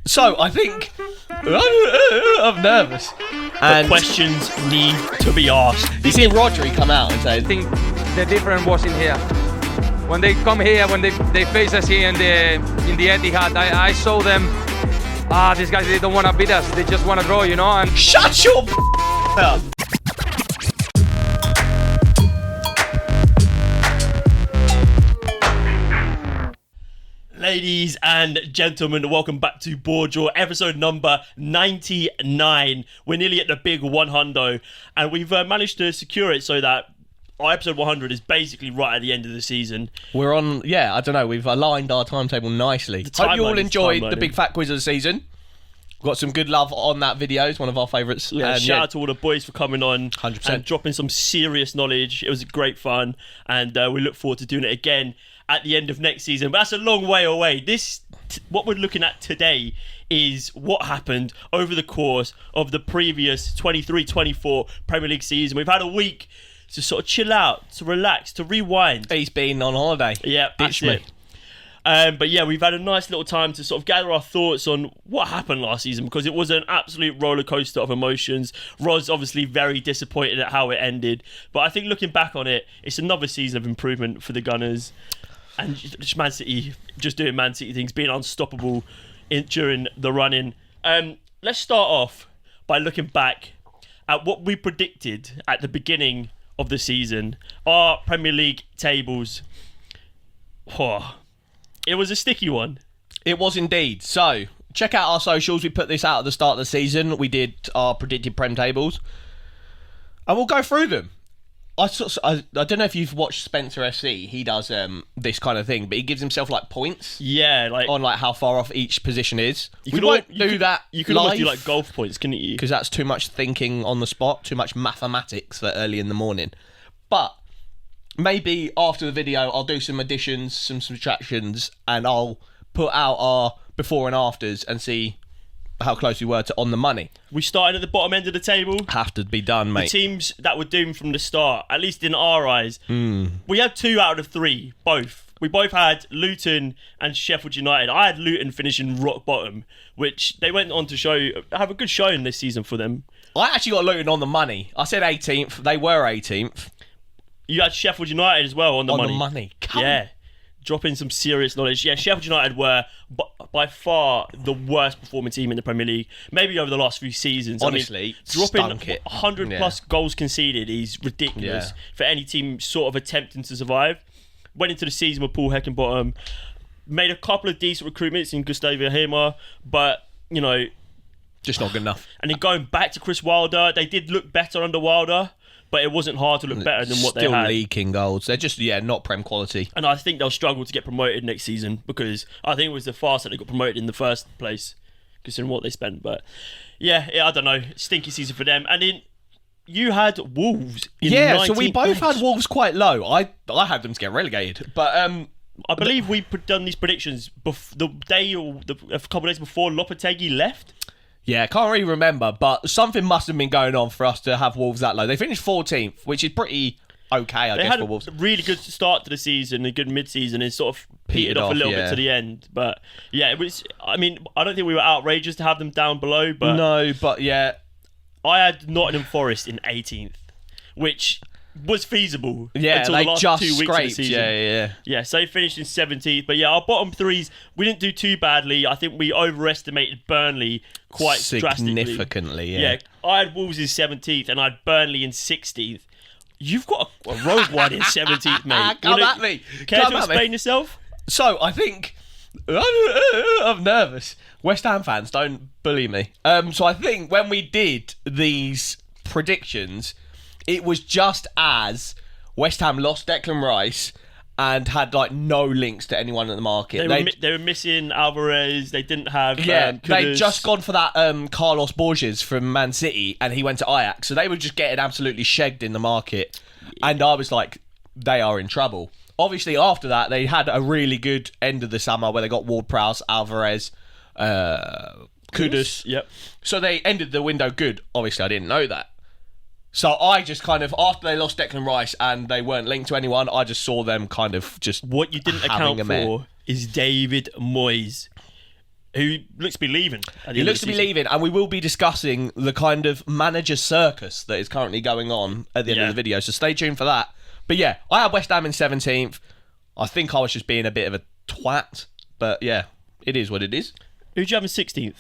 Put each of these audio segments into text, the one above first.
So, I think... I'm nervous. And questions need to be asked. You see Rodri come out and say... I think the difference was in here. When they come here, when they face us here in the Etihad, I saw them... these guys, they don't want to beat us. They just want to draw, you know? And Shut your up. Ladies and gentlemen, welcome back to BoreDraw, episode number 99. We're nearly at the big 100, and we've managed to secure it so that our episode 100 is basically right at the end of the season. We're on, I don't know, we've aligned our timetable nicely. Hope you all enjoyed the big fat quiz of the season. Got some good love on that video. It's one of our favourites. Yeah, shout out to all the boys for coming on 100%. And dropping some serious knowledge. It was great fun, and we look forward to doing it again at the end of next season. But that's a long way away. What we're looking at today is what happened over the course of the previous 23-24 Premier League season. We've had a week to sort of chill out, to relax, to rewind. He's been on holiday. Yeah, that's it. But yeah, we've had a nice little time to sort of gather our thoughts on what happened last season, because it was an absolute roller coaster of emotions. Rod's obviously very disappointed at how it ended, but I think looking back on it, it's another season of improvement for the Gunners. And just Man City, just doing Man City things, being unstoppable during the run-in. Let's start off by looking back at what we predicted at the beginning of the season. Our Premier League tables. It was a sticky one. It was indeed. So, check out our socials. We put this out at the start of the season. We did our predicted Prem tables. And we'll go through them. I don't know if you've watched Spencer FC. He does this kind of thing, but he gives himself like points. Yeah, like on like how far off each position is. You won't do that. You could almost do like golf points, couldn't you? Because that's too much thinking on the spot, too much mathematics for early in the morning. But maybe after the video, I'll do some additions, some subtractions, and I'll put out our before and afters and see how close we were to on the money. We started at the bottom end of the table. Have to be done, mate. The teams that were doomed from the start, at least in our eyes. We had 2 out of 3, both. We both had Luton and Sheffield United. I had Luton finishing rock bottom, which they went on to have a good showing this season for them. I actually got Luton on the money. I said 18th. They were 18th. You had Sheffield United as well on the money. On the money. Yeah. Dropping some serious knowledge. Yeah, Sheffield United were by far the worst performing team in the Premier League, maybe over the last few seasons. Honestly, dropping 100 plus goals conceded is ridiculous for any team sort of attempting to survive. Went into the season with Paul Heckingbottom, made a couple of decent recruitments in Gustavo Hema, but, you know, just not good enough. And then going back to Chris Wilder, they did look better under Wilder, but it wasn't hard to look better than what they had. Still leaking goals. They're just, not Prem quality. And I think they'll struggle to get promoted next season, because I think it was the fast that they got promoted in the first place, considering what they spent. But yeah, I don't know. Stinky season for them. And then you had Wolves in 19th so we both place. had Wolves quite low. I had them to get relegated. But I believe we done these predictions the day or a couple of days before Lopetegui left. Yeah, can't really remember, but something must have been going on for us to have Wolves that low. They finished 14th, which is pretty okay, I guess, for Wolves. They had a really good start to the season, a good mid-season, and sort of petered off a little bit to the end. But yeah, it was. I mean, I don't think we were outrageous to have them down below, but no, but yeah, I had Nottingham Forest in 18th, which was feasible. Yeah, until they the last just 2 weeks scraped. Of the season. Yeah, so they finished in 17th. But yeah, our bottom 3s, we didn't do too badly. I think we overestimated Burnley quite significantly. Yeah, I had Wolves in 17th and I had Burnley in 16th. You've got a rogue one in 17th, mate. Come at me. Care to explain yourself? So I think I'm nervous. West Ham fans, don't bully me. So I think when we did these predictions, it was just as West Ham lost Declan Rice and had like no links to anyone in the market. They were missing Alvarez. They didn't have. They'd just gone for that Carlos Borges from Man City, and he went to Ajax. So they were just getting absolutely shagged in the market. And I was like, they are in trouble. Obviously, after that, they had a really good end of the summer where they got Ward-Prowse, Alvarez, Kudus. Yep. So they ended the window good. Obviously, I didn't know that. So I just kind of, after they lost Declan Rice and they weren't linked to anyone, I just saw them kind of just what you didn't account for is David Moyes. who looks to be leaving. He looks to be leaving, and we will be discussing the kind of manager circus that is currently going on at the end of the video, so stay tuned for that. But yeah, I had West Ham in 17th. I think I was just being a bit of a twat, but yeah, it is what it is. Who'd you have in 16th?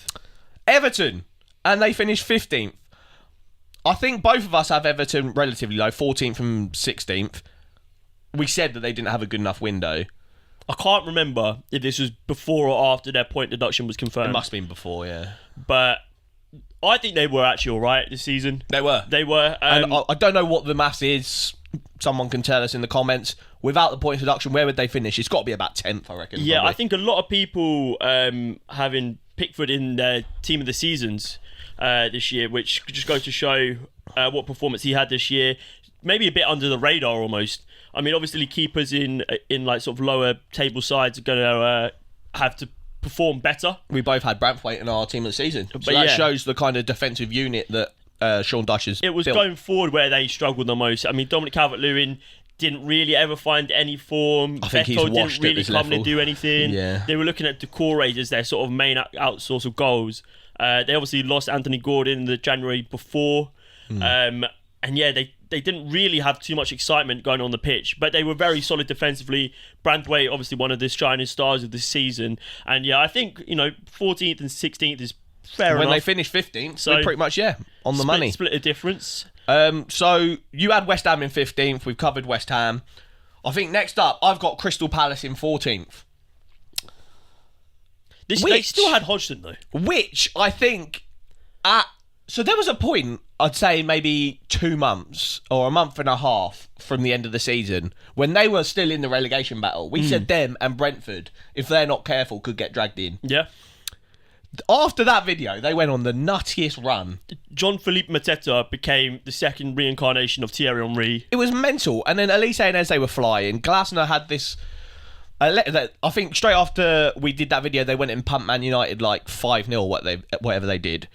Everton, and they finished 15th. I think both of us have Everton relatively low, 14th and 16th. We said that they didn't have a good enough window. I can't remember if this was before or after their point deduction was confirmed. It must have been before, yeah. But I think they were actually all right this season. They were. And I don't know what the maths is. Someone can tell us in the comments. Without the point deduction, where would they finish? It's got to be about 10th, I reckon. Yeah, probably. I think a lot of people having Pickford in their team of the seasons this year, which just goes to show what performance he had this year. Maybe a bit under the radar almost. I mean, obviously keepers in like sort of lower table sides are going to have to perform better. We both had Brentford in our team of the season. So that shows the kind of defensive unit that Sean Dyche has It was built. Going forward where they struggled the most. I mean, Dominic Calvert-Lewin didn't really ever find any form. I think he's Beto washed didn't really at this come in level. and do anything. Yeah. They were looking at Decore as their sort of main outsource of goals. They obviously lost Anthony Gordon in the January before. And yeah, they didn't really have too much excitement going on the pitch, but they were very solid defensively. Branthwaite, obviously one of the shining stars of this season. And yeah, I think, 14th and 16th is fair enough. When they finished 15th, So we're pretty much, on the money. Split a difference. So you had West Ham in 15th. We've covered West Ham. I think next up, I've got Crystal Palace in 14th. They still had Hodgson, though. Which I think so there was a point, I'd say maybe 2 months or a month and a half from the end of the season when they were still in the relegation battle. We said them and Brentford, if they're not careful, could get dragged in. Yeah. After that video, they went on the nuttiest run. Jean-Philippe Mateta became the second reincarnation of Thierry Henry. It was mental. And then Elise and Eze were flying. Glasner had this... I think straight after we did that video, they went and pumped Man United like 5-0, whatever they did.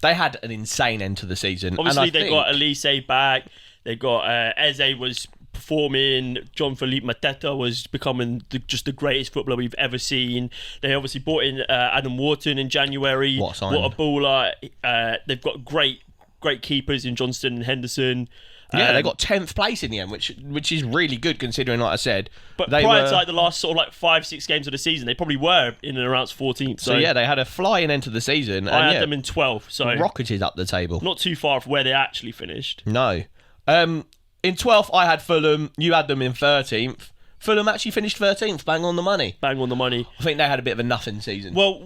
They had an insane end to the season. Obviously, they got Elise back. They got Eze was performing. Jean-Philippe Mateta was becoming just the greatest footballer we've ever seen. They obviously brought in Adam Wharton in January. What a baller. They've got great keepers in Johnston and Henderson. Yeah, they got 10th place in the end, which is really good considering, like I said. But prior to like the last sort of like 5-6 games of the season, they probably were in and around 14th. So yeah, they had a flying end to the season. I had them in 12th, so rocketed up the table. Not too far from where they actually finished. No. In 12th, I had Fulham. You had them in 13th. Fulham actually finished 13th, bang on the money. Bang on the money. I think they had a bit of a nothing season. Well,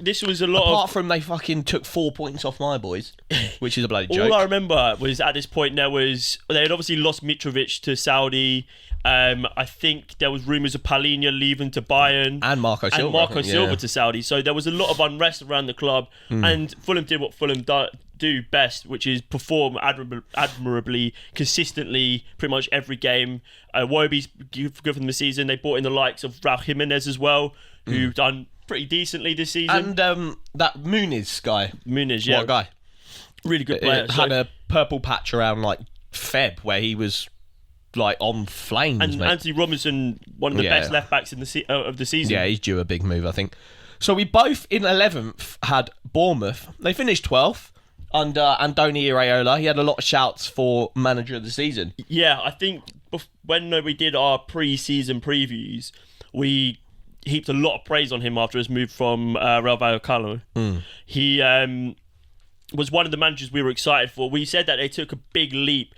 this was a lot Apart from they fucking took 4 points off my boys, which is a bloody joke. All I remember was at this point they had obviously lost Mitrovic to Saudi. I think there was rumours of Palhinha leaving to Bayern. And Marco Silva. To Saudi. So there was a lot of unrest around the club. And Fulham did what Fulham do best, which is perform admirably, consistently, pretty much every game. Wobie's good for them this season. They brought in the likes of Raul Jimenez as well, who done pretty decently this season. And that Muniz guy. Muniz, yeah. What a guy. Really good player. Had a purple patch around like Feb where he was like on flames. And mate. Anthony Robinson, one of the best left backs in of the season. Yeah, he's due a big move, I think. So we both in 11th had Bournemouth. They finished 12th under Andoni Iraola. He had a lot of shouts for manager of the season. Yeah, I think when we did our pre-season previews, we heaped a lot of praise on him after his move from Real Vallecano. He was one of the managers we were excited for. We said that they took a big leap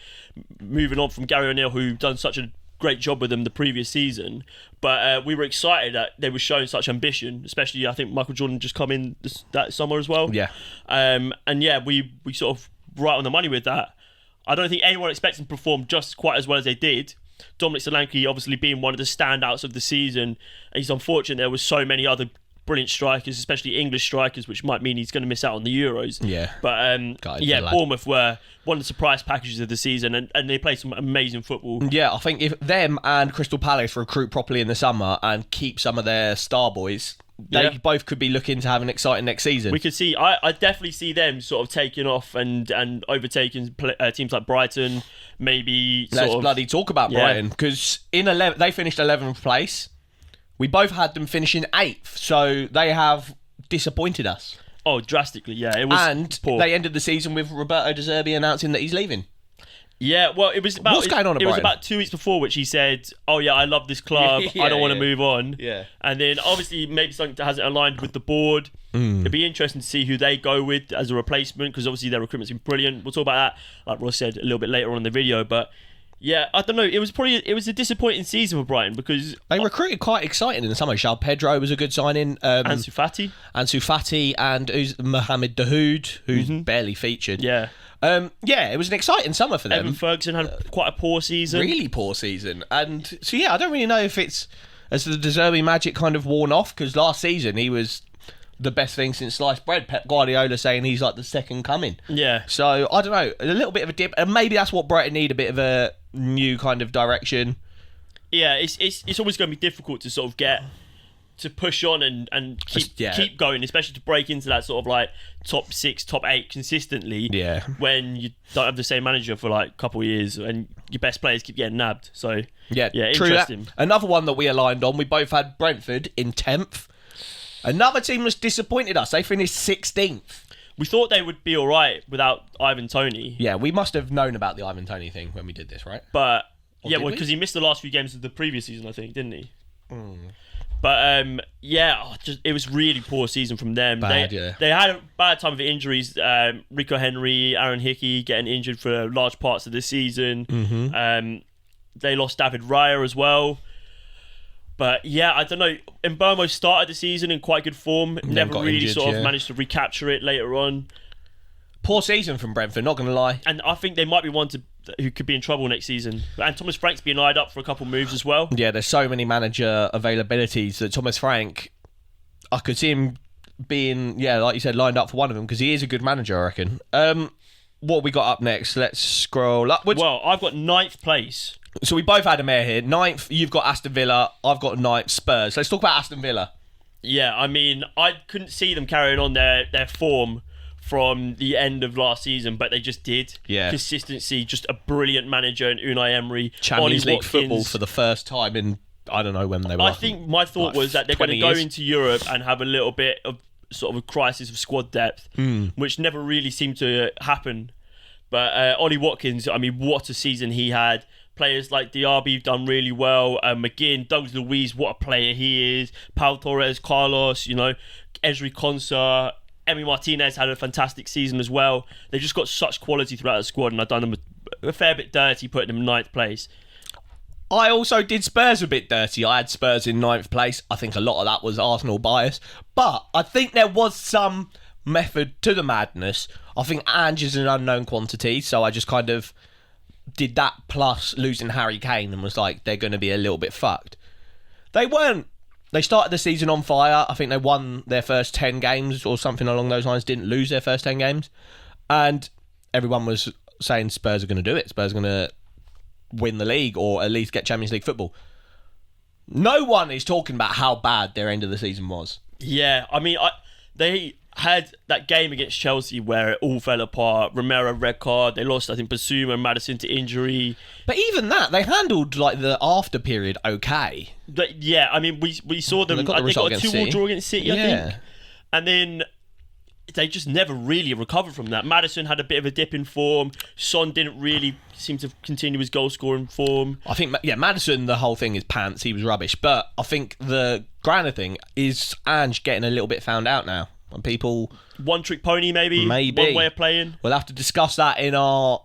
moving on from Gary O'Neill, who done such a great job with them the previous season, but we were excited that they were showing such ambition, especially I think Michael Jordan just come in that summer as well. Yeah. And yeah, we sort of right on the money with that. I don't think anyone expects them to perform just quite as well as they did. Dominic Solanke obviously being one of the standouts of the season, and he's unfortunate there was so many other brilliant strikers, especially English strikers, which might mean he's going to miss out on the Euros. Yeah. But Bournemouth were one of the surprise packages of the season, and they played some amazing football. Yeah, I think if them and Crystal Palace recruit properly in the summer and keep some of their star boys, they both could be looking to have an exciting next season. We could see, I definitely see them sort of taking off and overtaking teams like Brighton, maybe. Let's bloody talk about Brighton, because they finished 11th place. We both had them finishing 8th, so they have disappointed us. Oh, drastically, yeah. It was And poor. they ended the season with Roberto De Zerbi announcing that he's leaving. Yeah, well, it was about... What's going on at It was Brighton? about 2 weeks before which he said, oh, yeah, I love this club. Yeah, I don't want to yeah. move on. Yeah. And then, obviously, maybe something that hasn't aligned with the board. It'd be interesting to see who they go with as a replacement, because obviously their recruitment's been brilliant. We'll talk about that, like Ross said, a little bit later on in the video. But, yeah, I don't know. It was a disappointing season for Brighton, because... They recruited quite exciting in the summer. João Pedro was a good signing. Ansu Fati. Ansu Fati and Mohamed Dahoud, who's barely featured. Yeah. Yeah, it was an exciting summer for them. Evan Ferguson had quite a poor season. Really poor season. And so, yeah, I don't really know if it's as the De Zerbi magic kind of worn off, because last season he was the best thing since sliced bread. Pep Guardiola saying he's like the second coming. Yeah. So, I don't know, a little bit of a dip. And maybe that's what Brighton need, a bit of a new kind of direction. Yeah, it's always going to be difficult to sort of get... to push on and keep going, especially to break into that sort of like top 6, top 8 consistently. Yeah. When you don't have the same manager for like a couple of years and your best players keep getting nabbed. So Yeah, true interesting. that. Another one that we aligned on, we both had Brentford in 10th. Another team that's disappointed us. They finished 16th. We thought they would be all right without Ivan Toney. Yeah, we must have known about the Ivan Toney thing when we did this, right? But Or yeah, did well, we? because he missed the last few games of the previous season, I think, didn't he? But it was really poor season from them. Bad, They had a bad time of injuries. Rico Henry, Aaron Hickey getting injured for large parts of the season. They lost David Raya as well. But yeah, I don't know. Mbeumo started the season in quite good form. Never got really injured, sort of yeah. managed to recapture it later on. Poor season from Brentford, not going to lie. And I think they might be one who could be in trouble next season. And Thomas Frank's being eyed up for a couple of moves as well. Yeah, there's so many manager availabilities that Thomas Frank, I could see him being, like you said, lined up for one of them, because he is a good manager, I reckon. What have we got up next? Let's scroll upwards. Well, I've got 9th place. So we both had a mare here. 9th, you've got Aston Villa. I've got 9th, Spurs. Let's talk about Aston Villa. Yeah, I mean, I couldn't see them carrying on their form from the end of last season, but they just did. Yeah. Consistency, just a brilliant manager in Unai Emery. Champions Ollie League football Watkins. for the first time in, I don't know when they were. I think my thought was that they're going to 20 go years. into Europe and have a little bit of sort of a crisis of squad depth, which never really seemed to happen. But Ollie Watkins, I mean, what a season he had. Players like Diaby done really well. McGinn, Douglas Luiz, what a player he is. Pau Torres, Carlos, Ezri Konsa, Emi Martinez had a fantastic season as well. They've just got such quality throughout the squad, and I've done them a fair bit dirty putting them in 9th place. I also did Spurs a bit dirty. I had Spurs in 9th place. I think a lot of that was Arsenal bias. But I think there was some method to the madness. I think Ange is an unknown quantity, so I just kind of did that plus losing Harry Kane and was like, they're going to be a little bit fucked. They weren't. They started the season on fire. I think they won their first 10 games or something along those lines, didn't lose their first 10 games. And everyone was saying Spurs are going to do it. Spurs are going to win the league or at least get Champions League football. No one is talking about how bad their end of the season was. Yeah, I mean, they had that game against Chelsea where it all fell apart. Romero red card. They lost, I think, Basuma and Maddison to injury. But even that, they handled like the after period okay. But, yeah, I mean, we saw them. They got the They result got a against 2-2 City. draw against City, I Yeah. think. And then they just never really recovered from that. Maddison had a bit of a dip in form. Son didn't really seem to continue his goal scoring form. I think, Maddison, the whole thing is pants. He was rubbish. But I think the grander thing is Ange getting a little bit found out now. And people... One trick pony, maybe. Maybe. One way of playing. We'll have to discuss that in our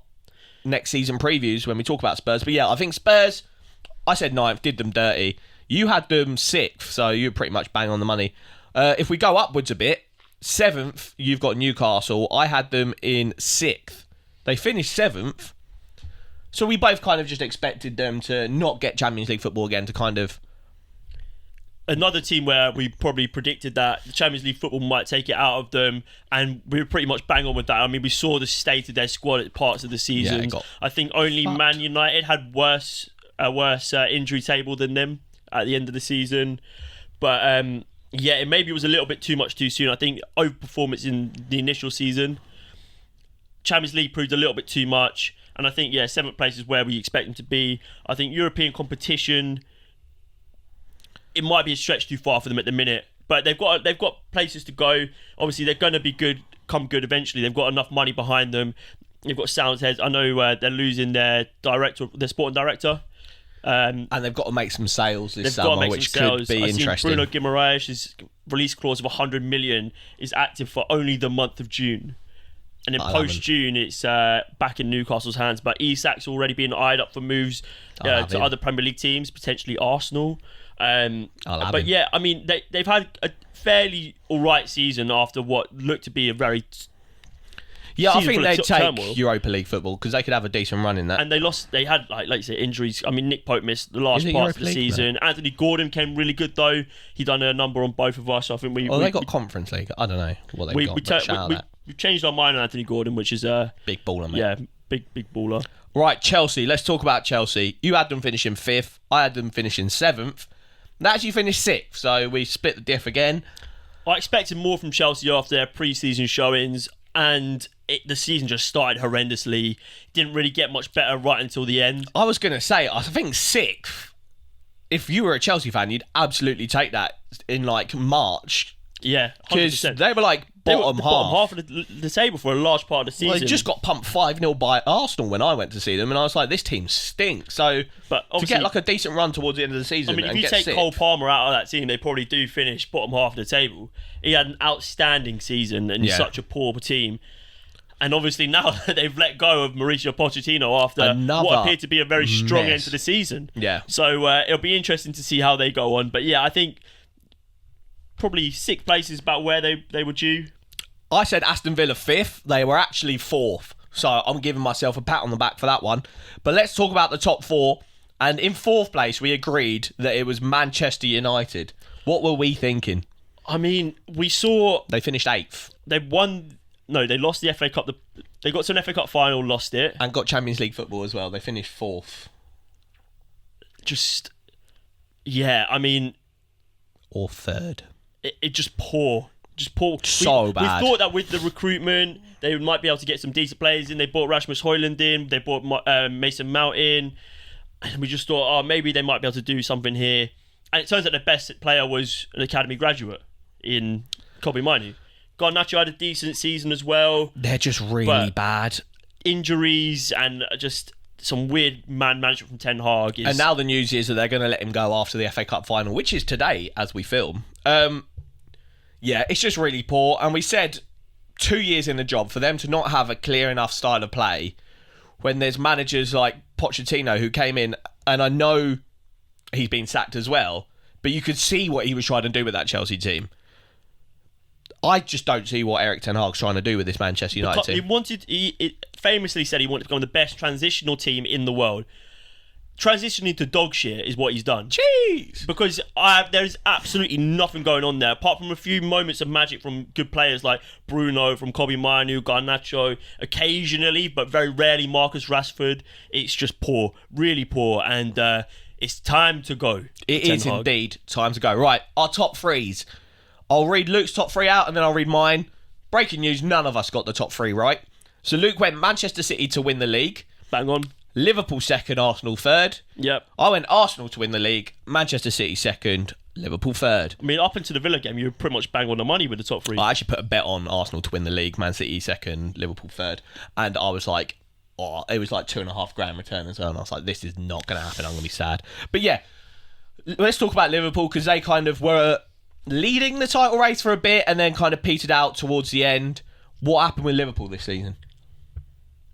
next season previews when we talk about Spurs. But yeah, I think Spurs, I said 9th, did them dirty. You had them 6th, so you're pretty much bang on the money. If we go upwards a bit, 7th, you've got Newcastle. I had them in 6th. They finished 7th. So we both kind of just expected them to not get Champions League football again, to kind of... Another team where we probably predicted that the Champions League football might take it out of them, and we were pretty much bang on with that. I mean, we saw the state of their squad at parts of the season. got I think only fucked. Man United had a worse injury table than them at the end of the season. But yeah, maybe it was a little bit too much too soon. I think overperformance in the initial season. Champions League proved a little bit too much, and I think 7th place is where we expect them to be. I think European competition, it might be a stretch too far for them at the minute, but they've got places to go. Obviously, they're going to be come good eventually. They've got enough money behind them. They've got sound heads. I know they're losing their sporting director. And they've got to make some sales this summer, which could be interesting. Bruno Guimaraes' release clause of 100 million is active for only the month of June. And then post-June, it's back in Newcastle's hands. But Isak's already been eyed up for moves to other Premier League teams, potentially Arsenal. But yeah, I mean, they've had a fairly alright season after what looked to be a very I think they'd take turmoil. Europa League football because they could have a decent run in that. And they had like you say, injuries. I mean, Nick Pope missed the last part of the season. Man? Anthony Gordon came really good though. He done a number on both of us. So I think they got Conference League. I don't know what they've got. We've changed our mind on Anthony Gordon, which is a big baller, mate. Yeah, big baller. Right, Chelsea. Let's talk about Chelsea. You had them finishing 5th. I had them finishing 7th. They actually finished 6th, so we split the diff again. I expected more from Chelsea after their pre-season showings, and the season just started horrendously. Didn't really get much better right until the end. I was going to say, I think 6th, if you were a Chelsea fan, you'd absolutely take that in like March. Yeah, 100%. Because they were like bottom half of the table for a large part of the season. Well, they just got pumped 5-0 by Arsenal when I went to see them, and I was like, this team stinks. So to get like a decent run towards the end of the season, I mean, if you take Cole Palmer out of that team, they probably do finish bottom half of the table. He had an outstanding season and such a poor team. And obviously now that they've let go of Mauricio Pochettino after what appeared to be a very strong end to the season. Yeah. So it'll be interesting to see how they go on. But yeah, I think probably 6th place is about where they were due. I said Aston Villa 5th. They were actually 4th. So I'm giving myself a pat on the back for that one. But let's talk about the top 4. And in 4th place, we agreed that it was Manchester United. What were we thinking? I mean, we saw... They finished 8th. They won... No, they lost the FA Cup. They got to an FA Cup final, lost it. And got Champions League football as well. They finished 4th. Yeah, I mean... Or 3rd. It just poor. Just poor. So bad. We thought that with the recruitment, they might be able to get some decent players in. They bought Rasmus Højlund in. They bought Mason Mount in. And we just thought, maybe they might be able to do something here. And it turns out the best player was an academy graduate in Kobe Mainoo. Garnacho had a decent season as well. They're just really bad. Injuries and just some weird management from Ten Hag. And now the news is that they're going to let him go after the FA Cup final, which is today as we film. Yeah, it's just really poor. And we said 2 years in the job, for them to not have a clear enough style of play when there's managers like Pochettino who came in, and I know he's been sacked as well, but you could see what he was trying to do with that Chelsea team. I just don't see what Erik Ten Hag's trying to do with this Manchester United team. He famously said he wanted to become the best transitional team in the world. Transitioning to dog shit is what he's done. Jeez! Because there's absolutely nothing going on there, apart from a few moments of magic from good players like Bruno, from Kobe Mainoo, Garnacho, occasionally, but very rarely Marcus Rashford. It's just poor, really poor, and it's time to go. It is indeed time to go. Right, our top 3s. I'll read Luke's top 3 out and then I'll read mine. Breaking news, none of us got the top 3 right. So Luke went Manchester City to win the league. Bang on. Liverpool 2nd, Arsenal 3rd. Yep. I went Arsenal to win the league, Manchester City 2nd, Liverpool 3rd. I mean, up into the Villa game, you were pretty much bang on the money with the top 3. I actually put a bet on Arsenal to win the league, Man City 2nd, Liverpool 3rd. And I was like, it was like £2.5 return as well. And I was like, this is not going to happen. I'm going to be sad. But yeah, let's talk about Liverpool, because they kind of were leading the title race for a bit and then kind of petered out towards the end. What happened with Liverpool this season?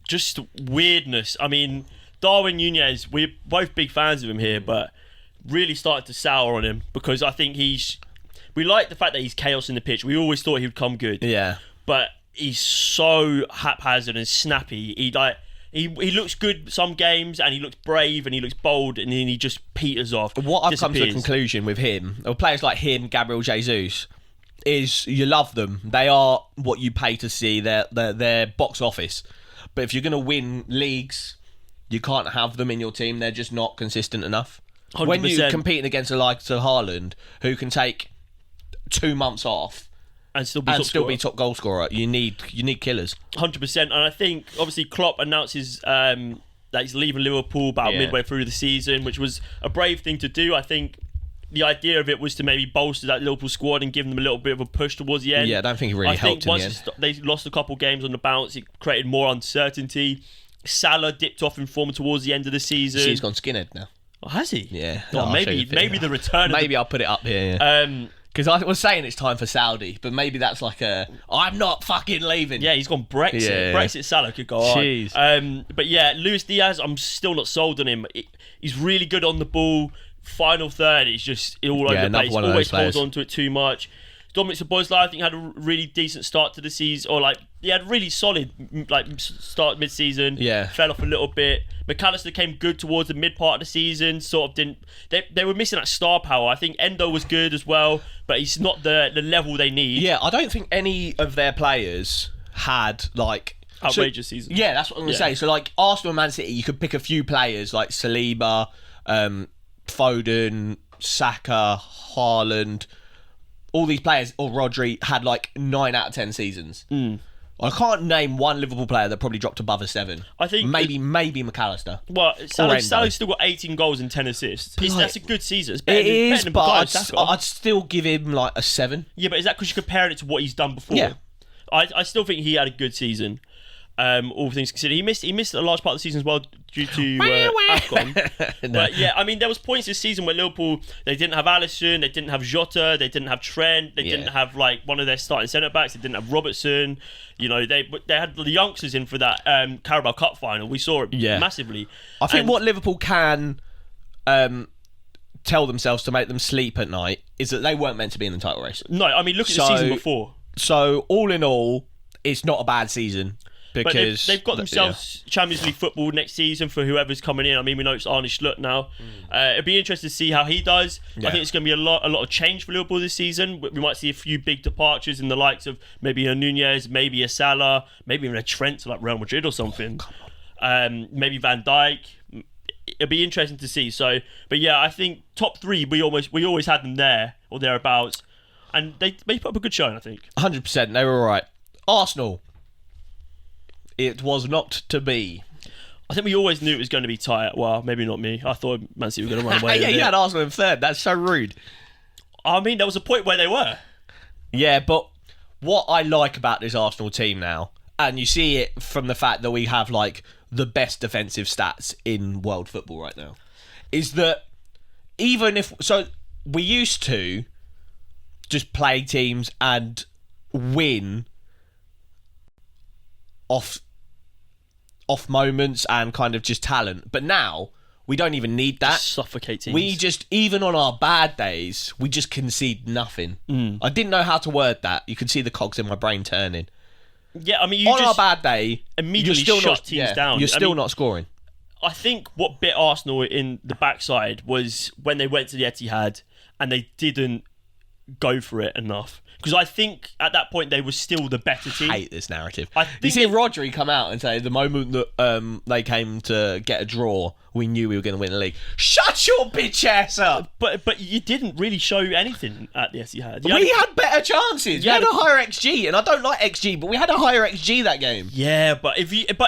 Just weirdness. I mean, Darwin Núñez, we're both big fans of him here, but really started to sour on him because I think we like the fact that he's chaos in the pitch. We always thought he would come good. Yeah. But he's so haphazard and snappy. He looks good some games, and he looks brave, and he looks bold, and then he just peters off. What I've come to a conclusion with him, or players like him, Gabriel Jesus, is you love them. They are what you pay to see. They're box office. But if you're going to win leagues, you can't have them in your team. They're just not consistent enough. 100%. When you're competing against the likes of Haaland, who can take 2 months off and still be top goal scorer, you need killers. 100%. And I think obviously Klopp announces that he's leaving Liverpool about midway through the season, which was a brave thing to do. I think the idea of it was to maybe bolster that Liverpool squad and give them a little bit of a push towards the end. Yeah, I don't think it really helped in the end. They lost a couple games on the bounce, it created more uncertainty. Salah dipped off in form towards the end of the season. He's gone skinhead now. Oh, has he? Yeah. Oh, maybe the return. Maybe I'll put it up here. Yeah. Because I was saying it's time for Saudi, but maybe that's like I'm not fucking leaving. Yeah, he's gone Brexit. Yeah. Brexit Salah could go Jeez. on. But yeah, Luis Diaz, I'm still not sold on him. He's really good on the ball. Final third, he's just all over the place. Always holds on to it too much. Dominic Szoboszlai, I think, had a really decent start to the season, or he had a really solid start mid-season. Yeah, fell off a little bit. McAllister came good towards the mid part of the season. Sort of didn't. They were missing that star power. I think Endo was good as well, but he's not the level they need. Yeah, I don't think any of their players had outrageous season. Yeah, that's what I'm gonna say. So Arsenal and Man City, you could pick a few players like Saliba, Foden, Saka, Haaland. All these players, or Rodri, had 9 out of 10 seasons. I can't name one Liverpool player that probably dropped above a 7. I think maybe McAllister. Well, Salah's still got 18 goals and 10 assists. That's a good season. It's better, it is, better but I'd still give him a 7. Yeah, but is that because you're comparing it to what he's done before? Yeah. I still think he had a good season. All things considered, he missed a large part of the season as well due to AFCON. No. But yeah, I mean, there was points this season where Liverpool, they didn't have Alisson, they didn't have Jota, they didn't have Trent, they didn't have one of their starting centre backs, they didn't have Robertson. They had the youngsters in for that Carabao Cup final. We saw it massively. I think what Liverpool can tell themselves to make them sleep at night is that they weren't meant to be in the title race. No, I mean, look at the season before. So all in all, it's not a bad season. Because they've got themselves Champions League football next season for whoever's coming in. I mean, we know it's Arne Slot now. It'd be interesting to see how he does. I think it's going to be a lot of change for Liverpool this season. We might see a few big departures in the likes of maybe a Nunez, maybe a Salah, maybe even a Trent to Real Madrid or something. Maybe Van Dijk. It'd be interesting to see. So, but yeah, I think top 3 we always had them there or thereabouts, and they put up a good showing. I think 100%. They were all right. Arsenal. It was not to be. I think we always knew it was going to be tight. Well, maybe not me. I thought Man City were going to run away. Yeah, you had Arsenal in third. That's so rude. I mean, there was a point where they were. Yeah, but what I like about this Arsenal team now, and you see it from the fact that we have the best defensive stats in world football right now, is that even if... So we used to just play teams and win off moments and kind of just talent, but now we don't even need that. Just suffocate teams. We just, even on our bad days, we just concede nothing. I didn't know how to word that. You could see the cogs in my brain turning. Yeah, I mean, on our bad day, immediately you're still shut teams down. You're still not scoring. I think what bit Arsenal in the backside was when they went to the Etihad and they didn't go for it enough. Because I think at that point they were still the better team. I hate this narrative. You see Rodri come out and say the moment that they came to get a draw, we knew we were going to win the league. Shut your bitch ass up! But you didn't really show anything at the Etihad. We had better chances. We had a higher XG, and I don't like XG, but we had a higher XG that game. Yeah, but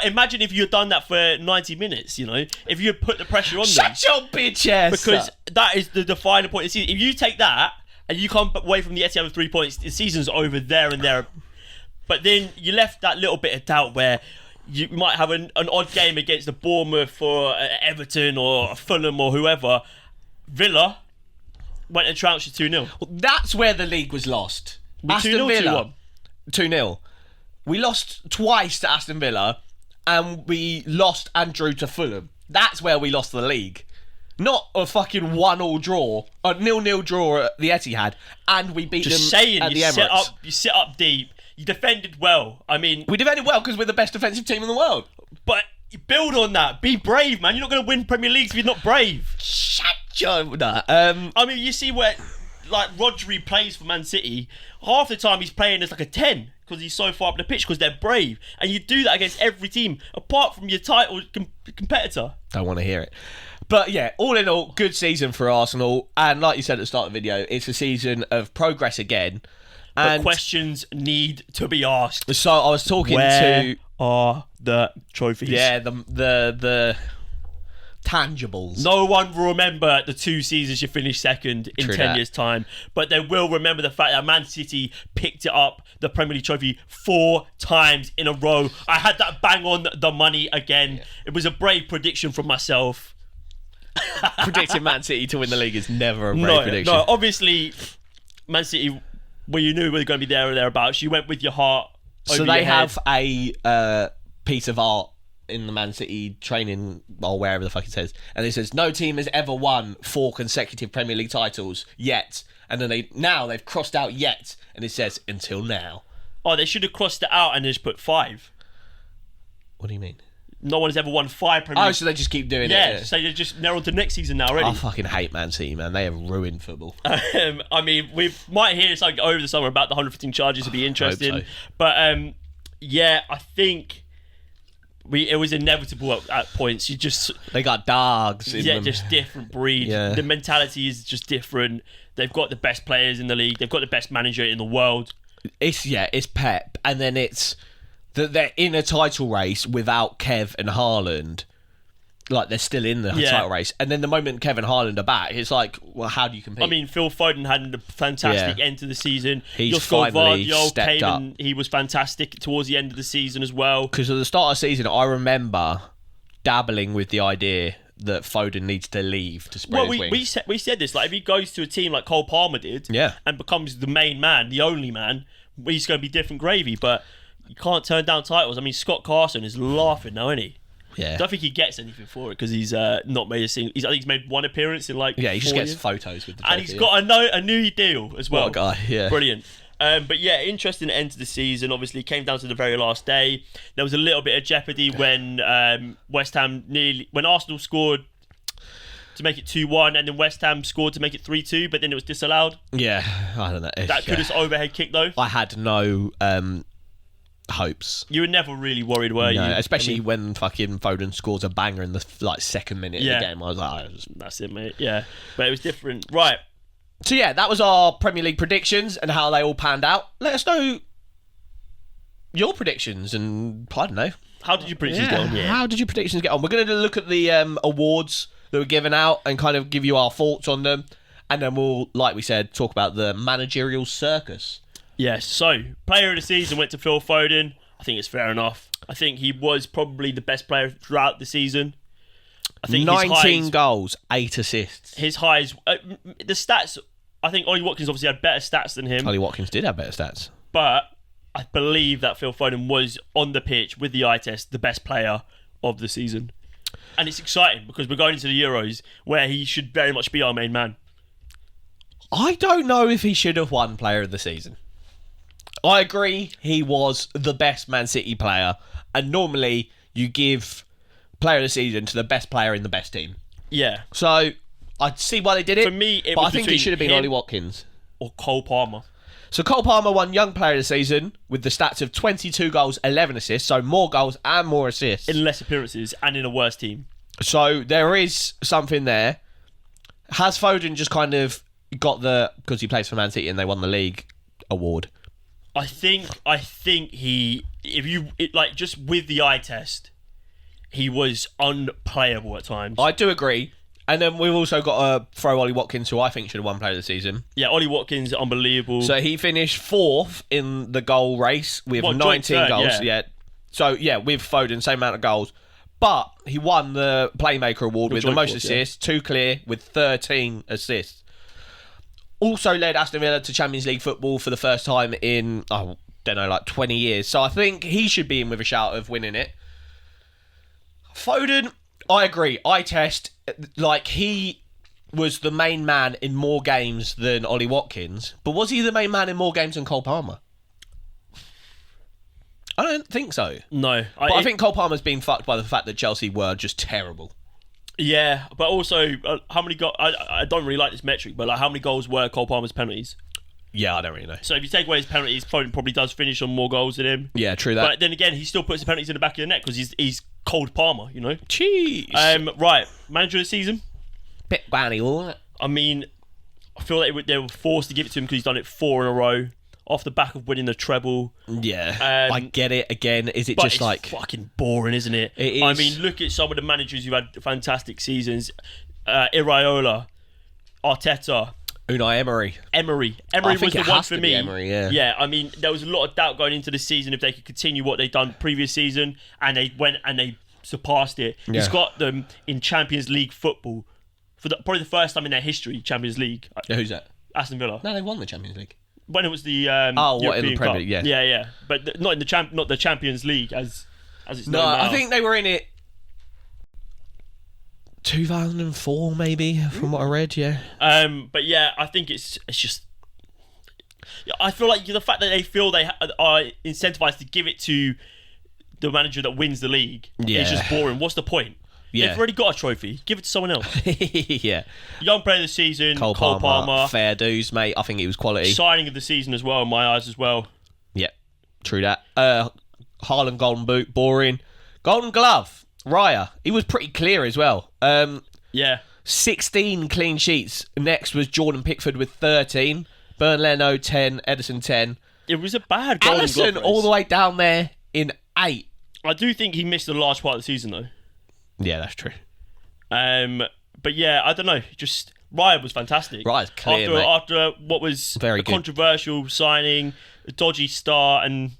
imagine if you had done that for 90 minutes. If you had put the pressure on them. Shut your bitch ass! Because that is the defining point of the season. If you take that and you come away from the Etihad with 3 points, the season's over there and there. But then you left that little bit of doubt where you might have an odd game against the Bournemouth or Everton or Fulham or whoever. Villa went and trounced you 2-0. Well, that's where the league was lost. Aston Villa 2-0. We lost twice to Aston Villa and we lost and drew to Fulham. That's where we lost the league. Not a fucking 1-1 draw, a 0-0 draw at the Etihad, and we beat them at the Emirates. You sit up deep, you defended well. I mean, we defended well because we're the best defensive team in the world. But build on that. Be brave, man. You're not going to win Premier Leagues if you're not brave. Shut your... Nah, I mean, you see where Rodri plays for Man City. Half the time he's playing as a 10 because he's so far up the pitch because they're brave, and you do that against every team apart from your title competitor. Don't want to hear it. But yeah, all in all, good season for Arsenal. And like you said at the start of the video, it's a season of progress again. But questions need to be asked. So I was talking Where are the trophies? Yeah, the tangibles. No one will remember the 2 seasons you finished second in True 10 that. years' time, but they will remember the fact that Man City picked it up, the Premier League trophy, 4 times in a row. I had that bang on the money again. Yeah. It was a brave prediction from myself. Predicting Man City to win the league is never a brave prediction. No, obviously, Man City, well, you knew we were going to be there or thereabouts. You went with your heart. So over they your head. have a piece of art in the Man City training, or wherever the fuck it says, and it says no team has ever won 4 consecutive Premier League titles yet, and then they've crossed out yet, and it says until now. Oh, they should have crossed it out and just put 5. What do you mean? No one has ever won 5 Premier League. Oh, so they just keep doing Yeah, it. so they're just narrowed to next season now already. I fucking hate Man City, man. They have ruined football. I mean, we might hear something over the summer about the 115 charges. It'd be interesting. so. But yeah, I think it was inevitable at points. You just They got dogs in them. just different breed. Yeah. The mentality is just different. They've got the best players in the league. They've got the best manager in the world. It's Pep, and then it's that they're in a title race without Kev and Haaland. Like, they're still in the Yeah. title race, and then the moment Kev and Haaland are back, it's like, well, how do you compete? I mean, Phil Foden had a fantastic Yeah. end to the season. He's Josko finally Gvardiol stepped came up. and he was fantastic towards the end of the season as well. Because at the start of the season, I remember dabbling with the idea that Foden needs to leave to spread Well, his wings. we said this. Like, if he goes to a team like Cole Palmer did, Yeah. and becomes the main man, the only man, he's going to be different gravy. But you can't turn down titles. I mean, Scott Carson is laughing now, isn't he? Yeah. I don't think he gets anything for it because he's not made a single. I think he's made 1 appearance in like Yeah, he just 4 gets years. photos with the And trophy, he's got a new deal as well. What a guy, yeah. Brilliant. But yeah, interesting end to the season. Obviously, came down to the very last day. There was a little bit of jeopardy when West Ham when Arsenal scored to make it 2-1, and then West Ham scored to make it 3-2, but then it was disallowed. Yeah, I don't know. That could have overhead kick though. I had no hopes. You were never really worried, were you? No, especially I mean, when fucking Foden scores a banger in the second minute Yeah. of the game. I was like, that's it, mate. Yeah, but it was different. Right. So yeah, that was our Premier League predictions and how they all panned out. Let us know your predictions and I don't know. How did your predictions get on? Yeah. How did your predictions get on? We're going to look at the awards that were given out and kind of give you our thoughts on them. And then we'll, like we said, talk about the managerial circus. Yes. So, player of the season went to Phil Foden. I think it's fair enough. I think he was probably the best player throughout the season. I think 19 goals, 8 assists. his highs, the stats. I think Ollie Watkins obviously had better stats than him, Ollie Watkins did have better stats. but I believe that Phil Foden was on the pitch with the eye test the best player of the season. And it's exciting because we're going into the Euros where he should very much be our main man. I don't know if he should have won player of the season. I agree he was the best Man City player, and normally you give player of the season to the best player in the best team. Yeah. So I see why they did it. For me, it but was I think it between should have been him Ollie Watkins. or Cole Palmer. So Cole Palmer won Young Player of the Season with the stats of 22 goals, 11 assists, so more goals and more assists. In less appearances and in a worse team. So there is something there. Has Foden just kind of got because he plays for Man City and they won the league award? I think he, just with the eye test, he was unplayable at times. I do agree. And then we've also got to throw Ollie Watkins, who I think should have won Player of the Season. Yeah, Ollie Watkins, unbelievable. So he finished 4th in the goal race with What, 19 joint third, goals. yeah. So yeah, with Foden, same amount of goals. But he won the Playmaker Award with the joint most fourth, yeah. assists, 2 clear with 13 assists. Also led Aston Villa to Champions League football for the first time in, 20 years. So I think he should be in with a shout of winning it. Foden, I agree. Eye test, he was the main man in more games than Ollie Watkins. But was he the main man in more games than Cole Palmer? I don't think so. No. But I think Cole Palmer's been fucked by the fact that Chelsea were just terrible. Yeah, but also, how many goals... I don't really like this metric, but how many goals were Cole Palmer's penalties? Yeah, I don't really know. So if you take away his penalties, Foden probably does finish on more goals than him. Yeah, true that. But then again, he still puts the penalties in the back of the net because he's cold Palmer, you know? Cheese. Right, manager of the season. Bit banny, all that. I mean, I feel like they were forced to give it to him because he's done it 4 in a row. off the back of winning the treble. Yeah, I get it. Again, is it But just it's like fucking boring, isn't it? It is. I mean, look at some of the managers who had fantastic seasons. Iraola, Arteta, Unai Emery? Emery I was think the it one has for to be me. Emery, yeah. I mean, there was a lot of doubt going into the season if they could continue what they'd done previous season, and they went and they surpassed it. Yeah. He's got them in Champions League football for probably the first time in their history. Champions League. Yeah, who's that? Aston Villa. No, they won the Champions League. When it was the what in European the Premier Cup. League? Yeah. yeah, but not in the not the Champions League as it's No, known now. I think they were in it 2004, maybe, from what I read. Yeah. But yeah, I think it's just. I feel like the fact that they feel they are incentivized to give it to the manager that wins the league is just boring. What's the point? Yeah. They've already got a trophy. Give it to someone else. Yeah. Young player of the season, Cole Palmer, fair dues, mate. I think he was quality. Signing of the season as well, in my eyes as well. Yeah, true that. Haaland Golden Boot, boring. Golden Glove, Raya. He was pretty clear as well. Yeah. 16 clean sheets. Next was Jordan Pickford with 13. Bern Leno 10. Edison 10. It was a bad Golden Alisson Glove all race. the way down there in 8. I do think he missed a large part of the season though. Yeah, that's true. But yeah, I don't know. Just Raya was fantastic. Raya's clear, mate. After what was Very a good. controversial signing, a dodgy start, and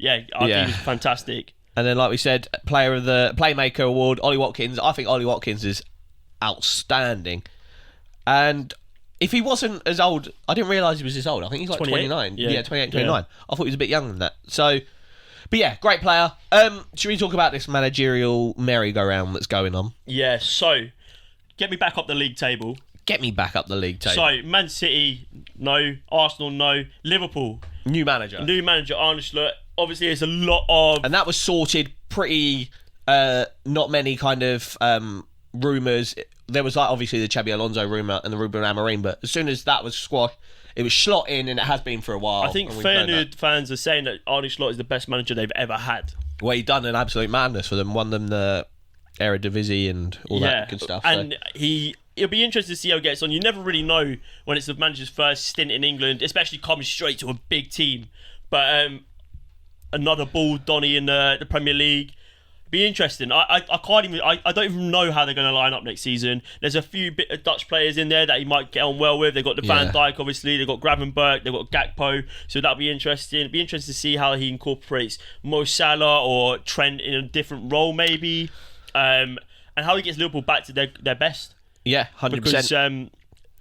I think he was fantastic. And then, like we said, Player of the Playmaker Award, Ollie Watkins. I think Ollie Watkins is outstanding. And if he wasn't as old, I didn't realise he was this old. I think he's like 28. 29. Yeah. Yeah, 28, 29. I thought he was a bit younger than that. So, but yeah, great player. Should we talk about this managerial merry-go-round that's going on? Yeah, so get me back up the league table. Get me back up the league table. So Man City, no. Arsenal, no. Liverpool, New manager. new manager Arne Slot. Obviously, there's a lot of And that was sorted pretty, not many kind of rumours. There was like obviously the Xabi Alonso rumour and the Ruben Amorim, but as soon as that was squashed, it was slot in, and it has been for a while. I think and we've known that. Feyenoord fans are saying that Arne Slot is the best manager they've ever had. Well, he done an absolute madness for them, won them the Eredivisie and all that good stuff. And it'll be interesting to see how he gets on. You never really know when it's the manager's first stint in England, especially coming straight to a big team. But another ball Donny in the Premier League. Be interesting. I don't even know how they're going to line up next season. There's a few bit of Dutch players in there that he might get on well with. They've got the Van Dijk, obviously. They've got Gravenberch. They've got Gakpo. So that'll be interesting. It'll be interesting to see how he incorporates Mo Salah or Trent in a different role, maybe. And how he gets Liverpool back to their best. Yeah, 100%.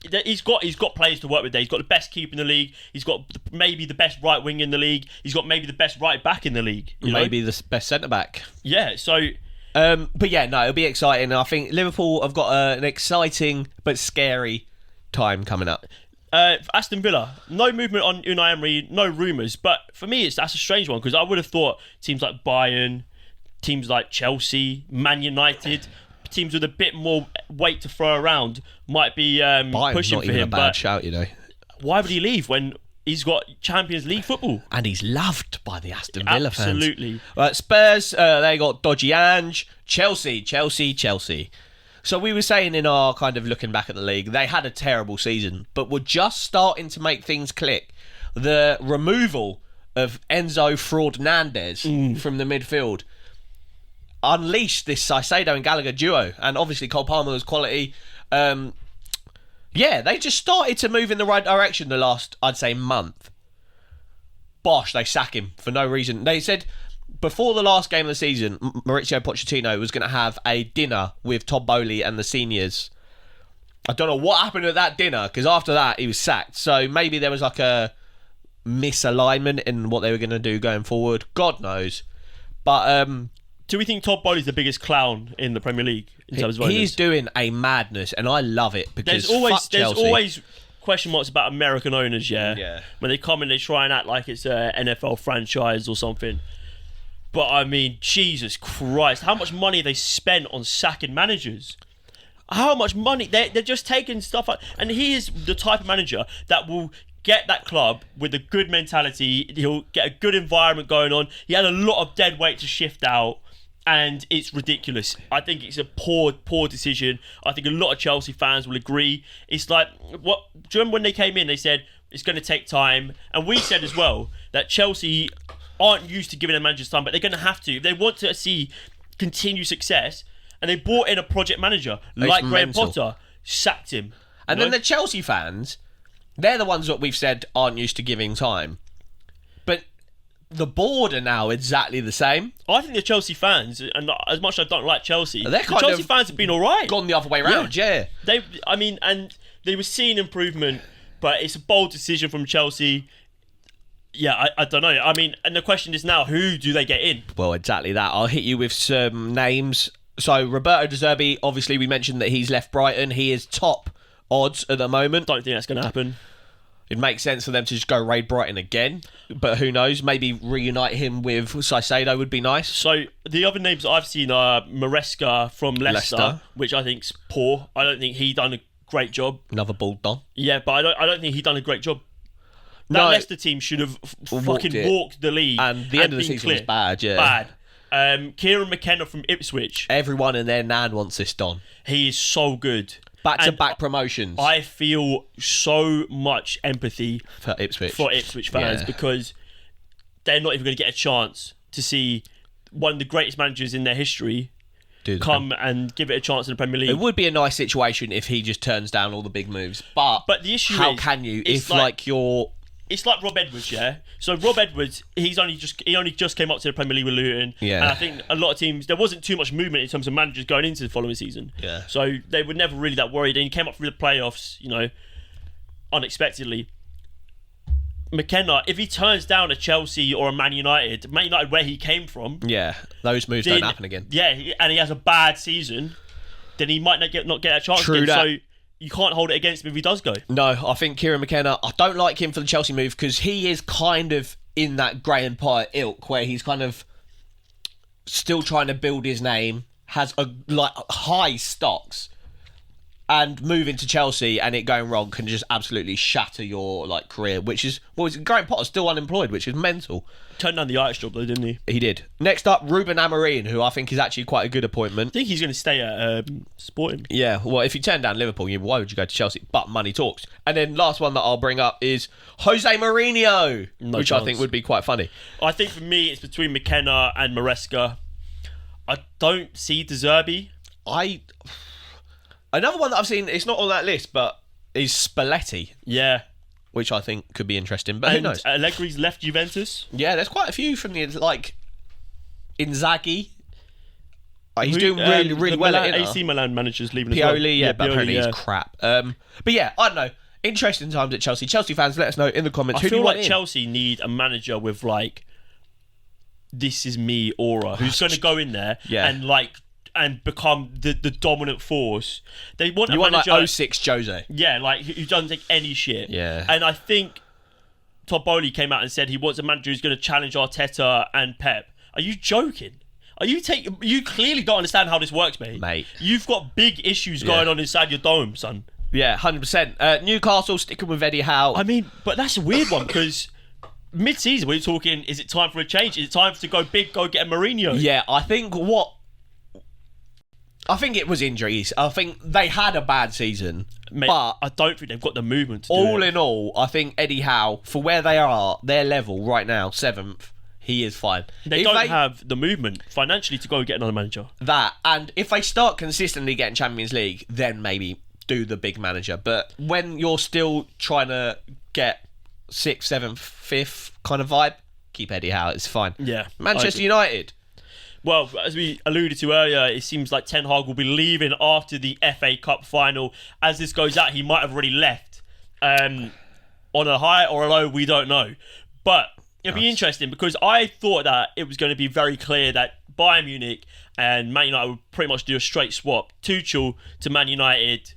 Because he's got players to work with there. He's got the best keeper in the league. He's got maybe the best right wing in the league. He's got maybe the best right back in the league. Maybe the best centre back. Yeah. So. But yeah, no, it'll be exciting. I think Liverpool have got an exciting but scary time coming up. Aston Villa, no movement on Unai Emery, no rumours. But for me, that's a strange one because I would have thought teams like Bayern, teams like Chelsea, Man United, teams with a bit more weight to throw around might be Bayern's pushing not for even him. a bad But shout, you know. why would he leave when he's got Champions League football? And he's loved by the Aston Villa fans. Absolutely. Spurs, they got dodgy Ange. Chelsea. So we were saying in our kind of looking back at the league, they had a terrible season, but were just starting to make things click. The removal of Enzo Fraud-Nandez from the midfield unleashed this Caicedo and Gallagher duo, and obviously Cole Palmer was quality. They just started to move in the right direction the last, I'd say, month. Bosh, they sack him for no reason. They said before the last game of the season, Mauricio Pochettino was going to have a dinner with Todd Bowley and the seniors. I don't know what happened at that dinner, because after that he was sacked. So maybe there was like a misalignment in what they were going to do going forward. God knows. But do we think Todd Bowley's the biggest clown in the Premier League in terms of owners? He's doing a madness, and I love it because there's always question marks about American owners, Yeah. When they come and they try and act like it's a NFL franchise or something. But I mean, Jesus Christ, how much money they spent on sacking managers? How much money? They're just taking stuff out. And he is the type of manager that will get that club with a good mentality. He'll get a good environment going on. He had a lot of dead weight to shift out. And it's ridiculous. I think it's a poor decision. I think a lot of Chelsea fans will agree. It's like, what? Do you remember when they came in? They said It's going to take time. And we said as well that Chelsea aren't used to giving their managers time, but they're going to have to. If they want to see continued success, and they brought in a project manager like Graham Potter, sacked him. And then the Chelsea fans, they're the ones that we've said aren't used to giving time. But the board are now exactly the same. I think the Chelsea fans, and as much as I don't like Chelsea, They're the kind Chelsea of fans have been all right. Gone the other way around, yeah. And they were seeing improvement, but it's a bold decision from Chelsea. Yeah, I don't know. I mean, and the question is now, who do they get in? Well, exactly that. I'll hit you with some names. So, Roberto De Zerbi, obviously we mentioned that he's left Brighton. He is top odds at the moment. Don't think that's going to happen. It makes sense for them to just go raid Brighton again. But who knows? Maybe reunite him with Caicedo would be nice. So, the other names I've seen are Maresca from Leicester, which I think's poor. I don't think he done a great job. Another ball done. Yeah, but I don't think he done a great job. That Leicester team should have fucking walked the league. And the end of the season was bad, yeah. Bad. Kieran McKenna from Ipswich. Everyone in their nan wants this done. He is so good. Back-to-back promotions. I feel so much empathy for Ipswich fans because they're not even going to get a chance to see one of the greatest managers in their history come and give it a chance in the Premier League. It would be a nice situation if he just turns down all the big moves. But the issue how can you if you're... It's like Rob Edwards, yeah. So Rob Edwards, he only just came up to the Premier League with Luton, yeah. And I think a lot of teams there wasn't too much movement in terms of managers going into the following season, yeah. So they were never really that worried, and he came up through the playoffs, unexpectedly. McKenna, if he turns down a Chelsea or a Man United where he came from, yeah, those moves don't happen again. Yeah, and he has a bad season, then he might not get a chance again. That. So you can't hold it against him if he does go. No, I think Kieran McKenna, I don't like him for the Chelsea move because he is kind of in that Graham Potter ilk where he's kind of still trying to build his name, has high stocks, and moving to Chelsea and it going wrong can just absolutely shatter your career, which is Graham Potter's still unemployed, which is mental. Turned down the Ajax job though, didn't he? He did. Next up, Ruben Amorim, who I think is actually quite a good appointment. I think he's going to stay at Sporting. Yeah, well, if you turn down Liverpool, why would you go to Chelsea? But money talks. And then last one that I'll bring up is Jose Mourinho, which I think would be quite funny. I think for me, it's between McKenna and Maresca. I don't see De Zerbi. Another one that I've seen, it's not on that list, but is Spalletti. Yeah. Which I think could be interesting, but who knows? Allegri's left Juventus. Yeah, there's quite a few from the Inzaghi. He's doing really well at Inter. AC Milan managers leaving Pioli, as well. yeah, but apparently he's crap. But yeah, I don't know. Interesting times at Chelsea. Chelsea fans, let us know in the comments. I feel like Chelsea need a manager with this is me aura, who's going to go in there and become the dominant force. They want a manager like 06 Jose. Yeah, who doesn't take any shit. Yeah. And I think Todd Bowley came out and said he wants a manager who's going to challenge Arteta and Pep. Are you joking? You clearly don't understand how this works, mate. You've got big issues going on inside your dome, son. Yeah, 100%. Newcastle sticking with Eddie Howe. I mean, but that's a weird one because mid-season we're talking, is it time for a change? Is it time to go big, go get a Mourinho? Yeah, I think it was injuries. I think they had a bad season. Mate, but I don't think they've got the movement to do all in all, I think Eddie Howe, for where they are, their level right now, 7th, he is fine. They don't have the movement financially to go and get another manager. And if they start consistently getting Champions League, then maybe do the big manager. But when you're still trying to get 6th, 7th, 5th kind of vibe, keep Eddie Howe, it's fine. Yeah. Manchester United. Well, as we alluded to earlier, it seems like Ten Hag will be leaving after the FA Cup final. As this goes out, he might have already left. On a high or a low, we don't know. But it'll be interesting because I thought that it was going to be very clear that Bayern Munich and Man United would pretty much do a straight swap. Tuchel to Man United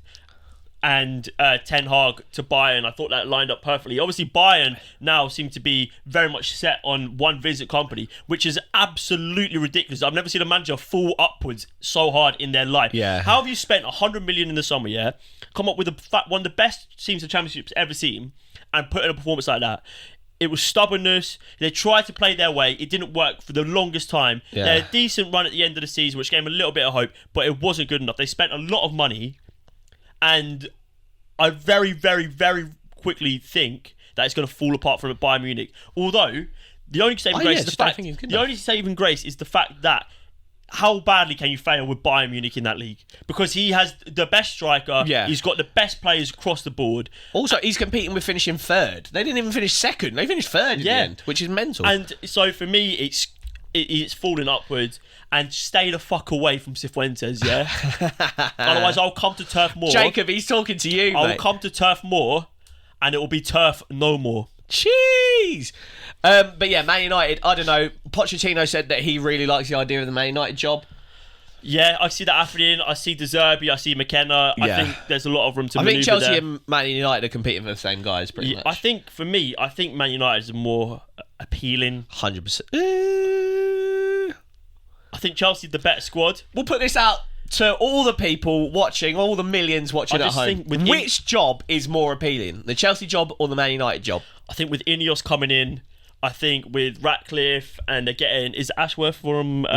and Ten Hag to Bayern. I thought that lined up perfectly. Obviously, Bayern now seem to be very much set on one Vincent Kompany, which is absolutely ridiculous. I've never seen a manager fall upwards so hard in their life. Yeah. How have you spent 100 million in the summer, come up with one of the best teams of championships ever seen, and put in a performance like that? It was stubbornness. They tried to play their way. It didn't work for the longest time. Yeah. They had a decent run at the end of the season, which gave them a little bit of hope, but it wasn't good enough. They spent a lot of money. And I very, very, very quickly think that it's going to fall apart from Bayern Munich. Although the only saving grace is the fact. The only saving grace is the fact that how badly can you fail with Bayern Munich in that league? Because he has the best striker. Yeah. He's got the best players across the board. Also, he's competing with finishing third. They didn't even finish second. They finished third in the end, which is mental. And so for me, it's falling upwards. And stay the fuck away from Cifuentes, yeah? Otherwise, I'll come to Turf Moor. Jacob, he's talking to you, I'll mate. come to Turf Moor, and it will be Turf no more. Jeez. But yeah, Man United, I don't know. Pochettino said that he really likes the idea of the Man United job. Yeah, I see that happening. I see De Zerbi, I see McKenna. Yeah. I think there's a lot of room to I manoeuvre think Chelsea there. and Man United are competing for the same guys, pretty much. I think, for me, I think Man United is more appealing. 100%. I think Chelsea the better squad. We'll put this out to all the people watching, all the millions watching I at just home. think with Which job is more appealing? The Chelsea job or the Man United job? I think with Ineos coming in, I think with Ratcliffe and they're getting is Ashworth from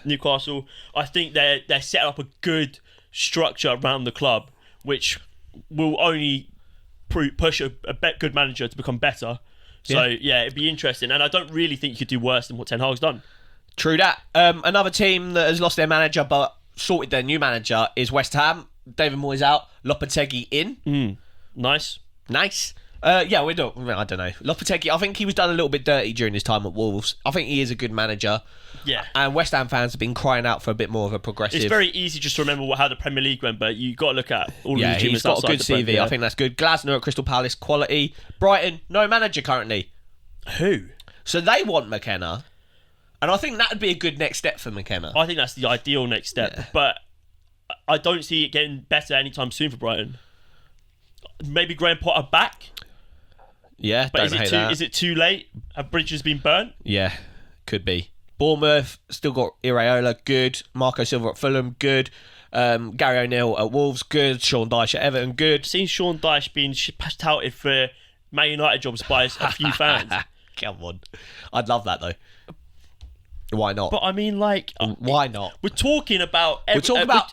Newcastle. I think they're setting up a good structure around the club, which will only push a good manager to become better. So yeah, it'd be interesting, and I don't really think you could do worse than what Ten Hag's done. True that. Another team that has lost their manager but sorted their new manager is West Ham. David Moyes out, Lopetegui in. Nice. Yeah, I don't know. Lopetegui, I think he was done a little bit dirty during his time at Wolves. I think he is a good manager. Yeah. And West Ham fans have been crying out for a bit more of a progressive... It's very easy just to remember how the Premier League went, but you got to look at all of the he's got a good CV. Yeah. I think that's good. Glasner at Crystal Palace, quality. Brighton, no manager currently. Who? So they want McKenna. And I think that would be a good next step for McKenna. I think that's the ideal next step, but I don't see it getting better anytime soon for Brighton. Maybe Graham Potter back, Yeah, but don't hate that. is it too late? Have bridges been burnt? Yeah, could be. Bournemouth, still got Iraola, good. Marco Silva at Fulham, good. Gary O'Neill at Wolves, good. Sean Dyche at Everton, good. Seen Sean Dyche being touted for Man United jobs by a few fans. Come on. I'd love that, though. Why not? But I mean, like... Why not? We're talking about...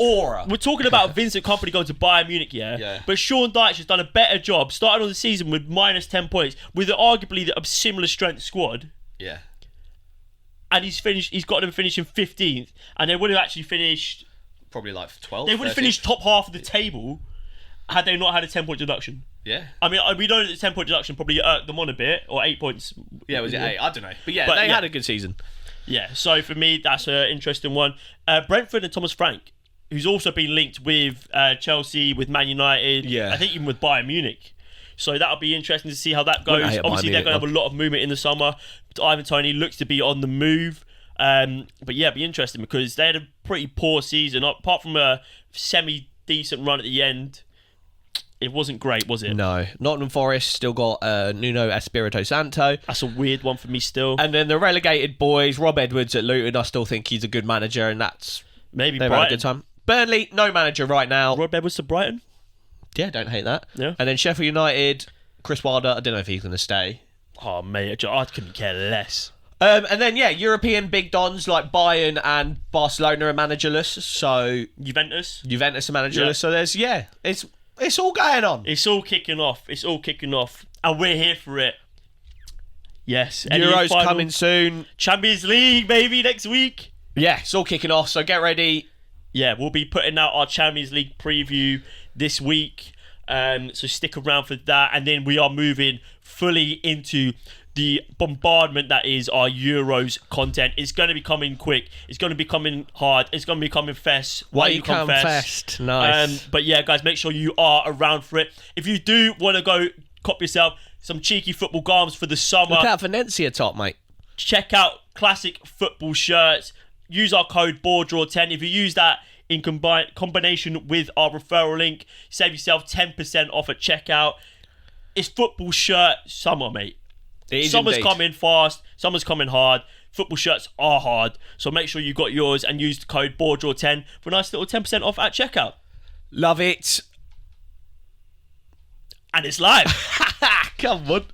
aura. We're talking about Vincent Kompany going to Bayern Munich, yeah? But Sean Dyche has done a better job, starting on the season with minus 10 points, with arguably a similar strength squad. Yeah. And he's got them finishing 15th, and they would have actually finished... Probably like 12. They would have finished top half of the table had they not had a 10-point deduction. Yeah. I mean, we know that the 10-point deduction probably irked them on a bit, or 8 points. Yeah, was it 8? I don't know. But they had a good season. Yeah, so for me, that's an interesting one. Brentford and Thomas Frank, who's also been linked with Chelsea, with Man United, I think even with Bayern Munich. So that'll be interesting to see how that goes. Obviously, they're going to have a lot of movement in the summer. But Ivan Toney looks to be on the move. But yeah, it'll be interesting because they had a pretty poor season. Apart from a semi-decent run at the end, it wasn't great, was it? No. Nottingham Forest still got Nuno Espirito Santo. That's a weird one for me still. And then the relegated boys, Rob Edwards at Luton. I still think he's a good manager, and that's... Maybe they've Brighton. had a good time. Burnley, no manager right now. Rob Edwards to Brighton? Yeah, don't hate that. Yeah. And then Sheffield United, Chris Wilder. I don't know if he's going to stay. Oh, mate, I couldn't care less. And then, European big dons like Bayern and Barcelona are managerless. So Juventus are managerless. Yeah. So there's, it's all going on. It's all kicking off. And we're here for it. Yes. Euros coming soon. Champions League, baby, next week. Yeah, it's all kicking off. So get ready. Yeah, we'll be putting out our Champions League preview this week. So stick around for that. And then we are moving fully into the bombardment that is our Euros content. It's going to be coming quick. It's going to be coming hard. It's going to be coming fast. Why you come fast? Nice. But yeah, guys, make sure you are around for it. If you do want to go cop yourself some cheeky football garments for the summer, look out for Valencia top, mate. check out classic football shirts. Use our code BoreDraw10. If you use that in combination with our referral link, save yourself 10% off at checkout. It's football shirt summer, mate. Summer's coming fast. Summer's coming hard. Football shirts are hard. So make sure you got yours and use the code BoreDraw10 for a nice little 10% off at checkout. Love it. And it's live. Come on.